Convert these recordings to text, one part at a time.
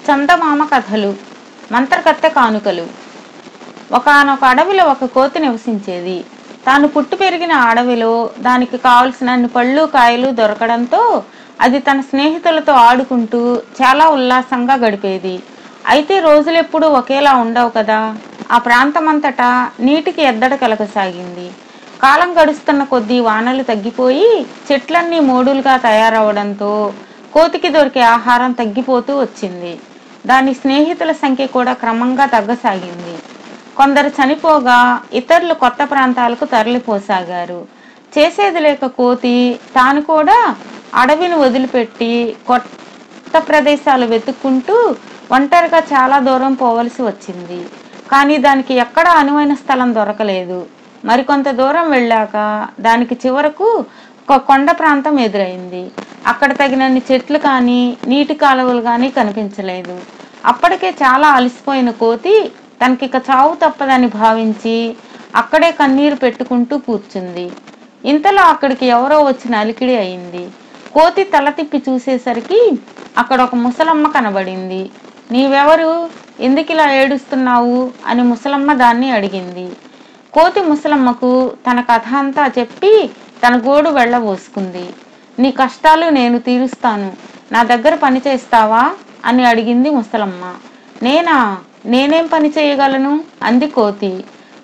చందమామ కథలు, మంత్రకత్తె కానుకలు. ఒకానొక అడవిలో ఒక కోతి నివసించేది. తాను పుట్టి పెరిగిన అడవిలో దానికి కావలసినన్ని పళ్ళు కాయలు దొరకడంతో అది తన స్నేహితులతో ఆడుకుంటూ చాలా ఉల్లాసంగా గడిపేది. అయితే రోజులెప్పుడూ ఒకేలా ఉండవు కదా. ఆ ప్రాంతమంతటా నీటికి ఎద్దడ కలగసాగింది. కాలం గడుస్తున్న కొద్దీ వానలు తగ్గిపోయి చెట్లన్నీ మోడులుగా తయారవడంతో కోతికి దొరికే ఆహారం తగ్గిపోతూ వచ్చింది. దాని స్నేహితుల సంఖ్య కూడా క్రమంగా తగ్గసాగింది. కొందరు చనిపోగా ఇతరులు కొత్త ప్రాంతాలకు తరలిపోసాగారు. చేసేది లేక కోతి తాను కూడా అడవిని వదిలిపెట్టి కొత్త ప్రదేశాలు వెతుక్కుంటూ ఒంటరిగా చాలా దూరం పోవలసి వచ్చింది. కానీ దానికి ఎక్కడా అనువైన స్థలం దొరకలేదు. మరికొంత దూరం వెళ్ళాక దానికి చివరకు ఒక కొండ ప్రాంతం ఎదురైంది. అక్కడ తగినన్ని చెట్లు కానీ నీటి కాలువలు కానీ కనిపించలేదు. అప్పటికే చాలా అలసిపోయిన కోతి తనకిక చావు తప్పదని భావించి అక్కడే కన్నీరు పెట్టుకుంటూ కూర్చుంది. ఇంతలో అక్కడికి ఎవరో వచ్చిన అలికిడి అయింది. కోతి తల తిప్పి చూసేసరికి అక్కడ ఒక ముసలమ్మ కనబడింది. నీవెవరు, ఎందుకిలా ఏడుస్తున్నావు అని ముసలమ్మ దాన్ని అడిగింది. కోతి ముసలమ్మకు తన కథ అంతా చెప్పి తన గోడు వెళ్ళబోసుకుంది. నీ కష్టాలు నేను తీరుస్తాను, నా దగ్గర పని చేస్తావా అని అడిగింది ముసలమ్మ. నేనేం పని చేయగలను అంది కోతి.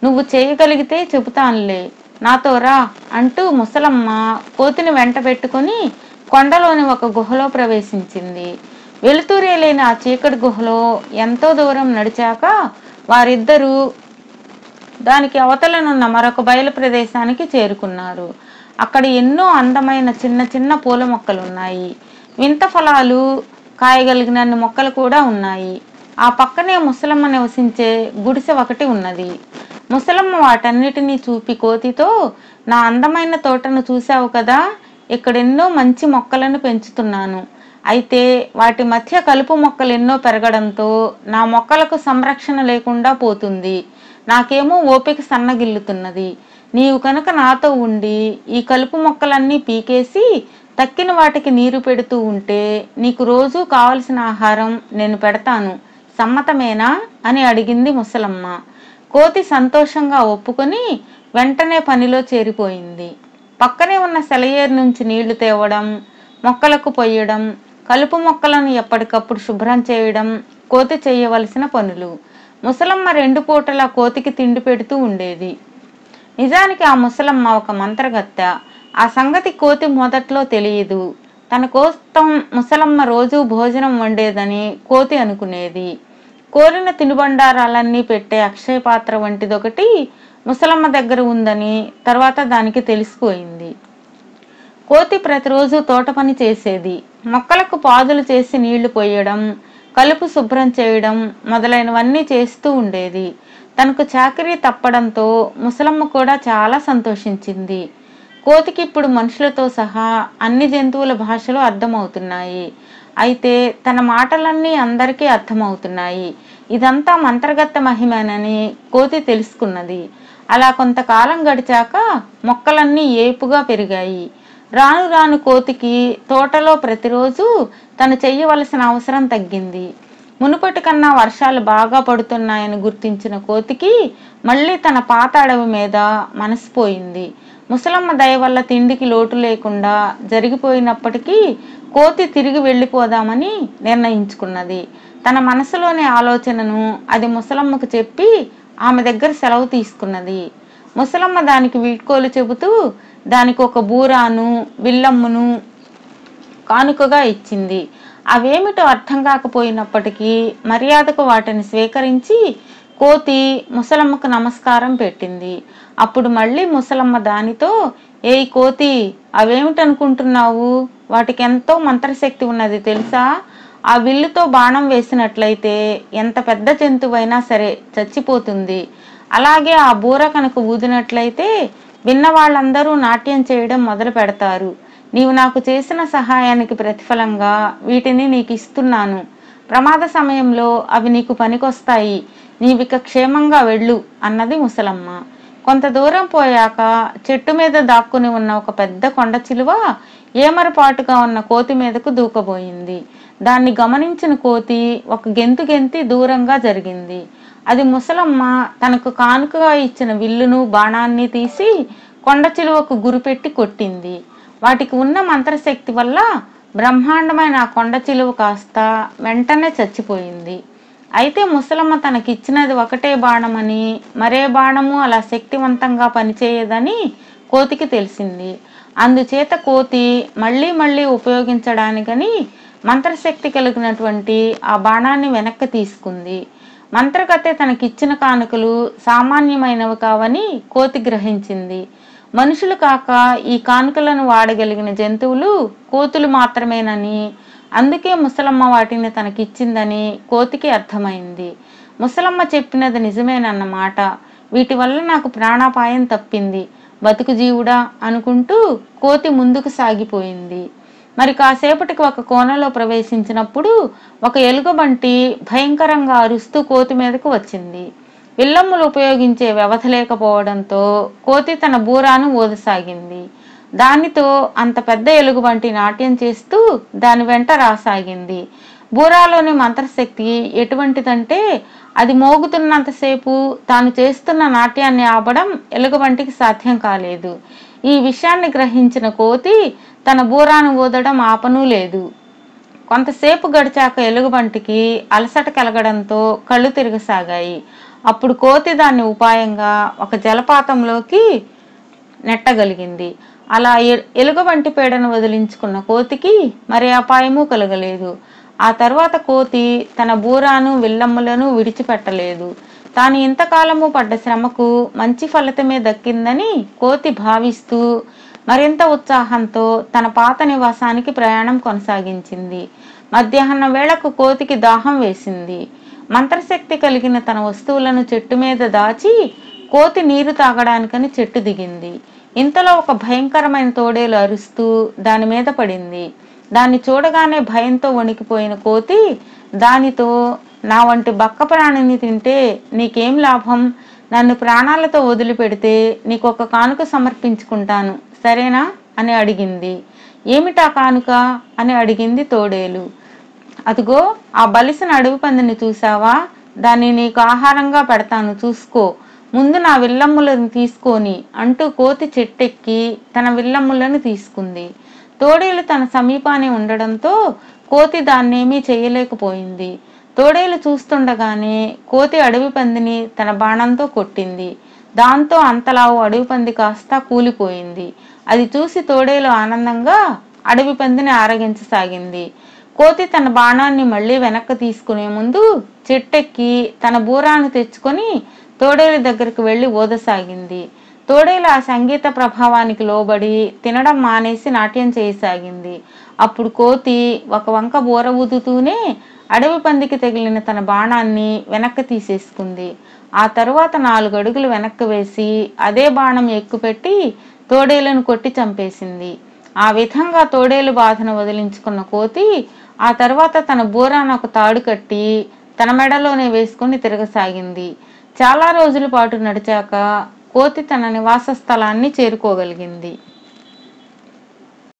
నువ్వు చేయగలిగితే చెబుతానులే, నాతో రా అంటూ ముసలమ్మ కోతిని వెంట పెట్టుకుని కొండలోని ఒక గుహలో ప్రవేశించింది. వెలుతురే లేని ఆ చీకటి గుహలో ఎంతో దూరం నడిచాక వారిద్దరూ దానికి అవతలనున్న మరొక బయలు ప్రదేశానికి చేరుకున్నారు. అక్కడ ఎన్నో అందమైన చిన్న చిన్న పూల మొక్కలున్నాయి. వింత ఫలాలు కాయగలిగినన్ని మొక్కలు కూడా ఉన్నాయి. ఆ పక్కనే ముసలమ్మ నివసించే గుడిసె ఒకటి ఉన్నది. ముసలమ్మ వాటన్నిటినీ చూపి కోతితో, నా అందమైన తోటను చూశావు కదా, ఇక్కడెన్నో మంచి మొక్కలను పెంచుతున్నాను. అయితే వాటి మధ్య కలుపు మొక్కలు ఎన్నో పెరగడంతో నా మొక్కలకు సంరక్షణ లేకుండా పోతుంది. నాకేమో ఓపిక సన్నగిల్లుతున్నది. నీవు కనుక నాతో ఉండి ఈ కలుపు మొక్కలన్నీ పీకేసి తక్కిన వాటికి నీరు పెడుతూ ఉంటే నీకు రోజూ కావలసిన ఆహారం నేను పెడతాను, సమ్మతమేనా అని అడిగింది ముసలమ్మ. కోతి సంతోషంగా ఒప్పుకొని వెంటనే పనిలో చేరిపోయింది. పక్కనే ఉన్న సెలయేరు నుంచి నీళ్లు తేవడం, మొక్కలకు పొయ్యడం, కలుపు మొక్కలను ఎప్పటికప్పుడు శుభ్రం చేయడం కోతి చేయవలసిన పనులు. ముసలమ్మ 2 పూటలా కోతికి తిండి పెడుతూ ఉండేది. నిజానికి ఆ ముసలమ్మ ఒక మంత్రగత్తె. ఆ సంగతి కోతి మొదట్లో తెలియదు. తన కోసం ముసలమ్మ రోజు భోజనం వండేదని కోతి అనుకునేది. కోరిన తినుబండారాలన్నీ పెట్టే అక్షయ పాత్ర వంటిదొకటి ముసలమ్మ దగ్గర ఉందని తర్వాత దానికి తెలిసిపోయింది. కోతి ప్రతిరోజు తోట పని చేసేది. మొక్కలకు పాదులు చేసి నీళ్లు పోయడం, కలుపు శుభ్రం చేయడం మొదలైనవన్నీ చేస్తూ ఉండేది. తనకు చాకరీ తప్పడంతో ముసలమ్మ కూడా చాలా సంతోషించింది. కోతికి ఇప్పుడు మనుషులతో సహా అన్ని జంతువుల భాషలు అర్థమవుతున్నాయి. అయితే తన మాటలన్నీ అందరికీ అర్థమవుతున్నాయి. ఇదంతా మంత్రగత్తె మహిమేనని కోతి తెలుసుకున్నది. అలా కొంతకాలం గడిచాక మొక్కలన్నీ ఏపుగా పెరిగాయి. రాను రాను కోతికి తోటలో ప్రతిరోజు తను చెయ్యవలసిన అవసరం తగ్గింది. మునుపటి కన్నా వర్షాలు బాగా పడుతున్నాయని గుర్తించిన కోతికి మళ్ళీ తన పాత అడవి మీద మనసిపోయింది. ముసలమ్మ దయ వల్ల తిండికి లోటు లేకుండా జరిగిపోయినప్పటికీ కోతి తిరిగి వెళ్ళిపోదామని నిర్ణయించుకున్నది. తన మనసులోని ఆలోచనను అది ముసలమ్మకు చెప్పి ఆమె దగ్గర సెలవు తీసుకున్నది. ముసలమ్మ దానికి వీడ్కోలు చెబుతూ దానికి ఒక బూరాను, విల్లమ్మును కానుకగా ఇచ్చింది. అవేమిటో అర్థం కాకపోయినప్పటికీ మర్యాదకు వాటిని స్వీకరించి కోతి ముసలమ్మకు నమస్కారం పెట్టింది. అప్పుడు మళ్ళీ ముసలమ్మ దానితో, ఏయ్ కోతి, అవేమిటనుకుంటున్నావు? వాటికి ఎంతో మంత్రశక్తి ఉన్నది తెలుసా? ఆ విల్లుతో బాణం వేసినట్లయితే ఎంత పెద్ద జంతువైనా సరే చచ్చిపోతుంది. అలాగే ఆ బూర కనుక ఊదినట్లయితే విన్న వాళ్ళందరూ నాట్యం చేయడం మొదలు పెడతారు. నీవు నాకు చేసిన సహాయానికి ప్రతిఫలంగా వీటిని నీకు ఇస్తున్నాను. ప్రమాద సమయంలో అవి నీకు పనికొస్తాయి. నీవిక క్షేమంగా వెళ్ళు అన్నది ముసలమ్మ. కొంత దూరం పోయాక చెట్టు మీద దాక్కుని ఉన్న ఒక పెద్ద కొండ చిలువ ఏమరపాటుగా ఉన్న కోతి మీదకు దూకబోయింది. దాన్ని గమనించిన కోతి ఒక గెంతు గెంతి దూరంగా జరిగింది. అది ముసలమ్మ తనకు కానుకగా ఇచ్చిన విల్లును బాణాన్ని తీసి కొండ చిలువకు గురిపెట్టి కొట్టింది. వాటికి ఉన్న మంత్రశక్తి వల్ల బ్రహ్మాండమైన ఆ కొండ చిలువ కాస్త వెంటనే చచ్చిపోయింది. అయితే ముసలమ్మ తనకిచ్చినది ఒకటే బాణమని, మరే బాణము అలా శక్తివంతంగా పనిచేయదని కోతికి తెలిసింది. అందుచేత కోతి మళ్ళీ మళ్ళీ ఉపయోగించడానికని మంత్రశక్తి కలిగినటువంటి ఆ బాణాన్ని వెనక్కి తీసుకుంది. మంత్రగత్తె తనకిచ్చిన కానుకలు సామాన్యమైనవి కావని కోతి గ్రహించింది. మనుషులు కాక ఈ కానుకలను వాడగలిగిన జంతువులు కోతులు మాత్రమేనని, అందుకే ముసలమ్మ వాటిని తనకిచ్చిందని కోతికి అర్థమైంది. ముసలమ్మ చెప్పినది నిజమేనన్నమాట. వీటి వల్ల నాకు ప్రాణాపాయం తప్పింది, బతుకు జీవుడా అనుకుంటూ కోతి ముందుకు సాగిపోయింది. మరి కాసేపటికి ఒక కోనలో ప్రవేశించినప్పుడు ఒక ఎలుగుబంటి భయంకరంగా అరుస్తూ కోతి మీదకు వచ్చింది. విల్లమ్ములు ఉపయోగించే వ్యవధి లేకపోవడంతో కోతి తన బూరాను ఊదసాగింది. దానితో అంత పెద్ద ఎలుగుబంటి నాట్యం చేస్తూ దాని వెంట రాసాగింది. బూరాలోని మంత్రశక్తి ఎటువంటిదంటే అది మోగుతున్నంతసేపు తాను చేస్తున్న నాట్యాన్ని ఆపడం ఎలుగుబంటికి సాధ్యం కాలేదు. ఈ విషయాన్ని గ్రహించిన కోతి తన బూరాను ఊదడం ఆపనూ లేదు. కొంతసేపు గడిచాక ఎలుగుబంటికి అలసట కలగడంతో కళ్ళు తిరగసాగాయి. అప్పుడు కోతి దాన్ని ఉపాయంగా ఒక జలపాతంలోకి నెట్టగలిగింది. అలా ఎలుగుబంటి పీడను వదిలించుకున్న కోతికి మరి అపాయము కలగలేదు. ఆ తర్వాత కోతి తన బూరాను విల్లమ్ములను విడిచిపెట్టలేదు. తాను ఇంతకాలము పడ్డ శ్రమకు మంచి ఫలితమే దక్కిందని కోతి భావిస్తూ మరింత ఉత్సాహంతో తన పాత నివాసానికి ప్రయాణం కొనసాగించింది. మధ్యాహ్నం వేళకు కోతికి దాహం వేసింది. మంత్రశక్తి కలిగిన తన వస్తువులను చెట్టు మీద దాచి కోతి నీరు తాగడానికని చెట్టు దిగింది. ఇంతలో ఒక భయంకరమైన తోడేలు అరుస్తూ దాని మీద పడింది. దాన్ని చూడగానే భయంతో వణికిపోయిన కోతి దానితో, నా వంటి బక్క ప్రాణిని తింటే నీకేం లాభం? నన్ను ప్రాణాలతో వదిలిపెడితే నీకొక కానుక సమర్పించుకుంటాను, సరేనా అని అడిగింది. ఏమిటా కానుక అని అడిగింది తోడేలు. అదిగో ఆ బలిసిన అడవి పందిని చూసావా? దాన్ని నీకు ఆహారంగా పెడతాను, చూసుకో. ముందు నా విల్లమ్ములను తీసుకొని అంటూ కోతి చెట్టెక్కి తన విల్లమ్ములను తీసుకుంది. తోడేలు తన సమీపానే ఉండడంతో కోతి దాన్నేమీ చేయలేకపోయింది. తోడేలు చూస్తుండగానే కోతి అడవి పందిని తన బాణంతో కొట్టింది. దాంతో అంతలావు అడవి పంది కాస్త కూలిపోయింది. అది చూసి తోడేలు ఆనందంగా అడవి పందిని ఆరగించసాగింది. కోతి తన బాణాన్ని మళ్ళీ వెనక్కి తీసుకునే ముందు చెట్టెక్కి తన బూరాను తెచ్చుకొని తోడేలు దగ్గరకు వెళ్లి ఊదసాగింది. తోడేలు ఆ సంగీత ప్రభావానికి లోబడి తినడం మానేసి నాట్యం చేయసాగింది. అప్పుడు కోతి ఒక వంక బూర ఊదుతూనే అడవి పందికి తగిలిన తన బాణాన్ని వెనక్కి తీసేసుకుంది. ఆ తరువాత 4 అడుగులు వెనక్కి వేసి అదే బాణం ఎక్కుపెట్టి తోడేలును కొట్టి చంపేసింది. ఆ విధంగా తోడేలు బాధను వదిలించుకున్న కోతి ఆ తర్వాత తన బూరాను ఒక తాడు కట్టి తన మెడలోనే వేసుకుని తిరగసాగింది. చాలా రోజుల పాటు నడిచాక కోతి తన నివాస స్థలాన్ని చేరుకోగలిగింది.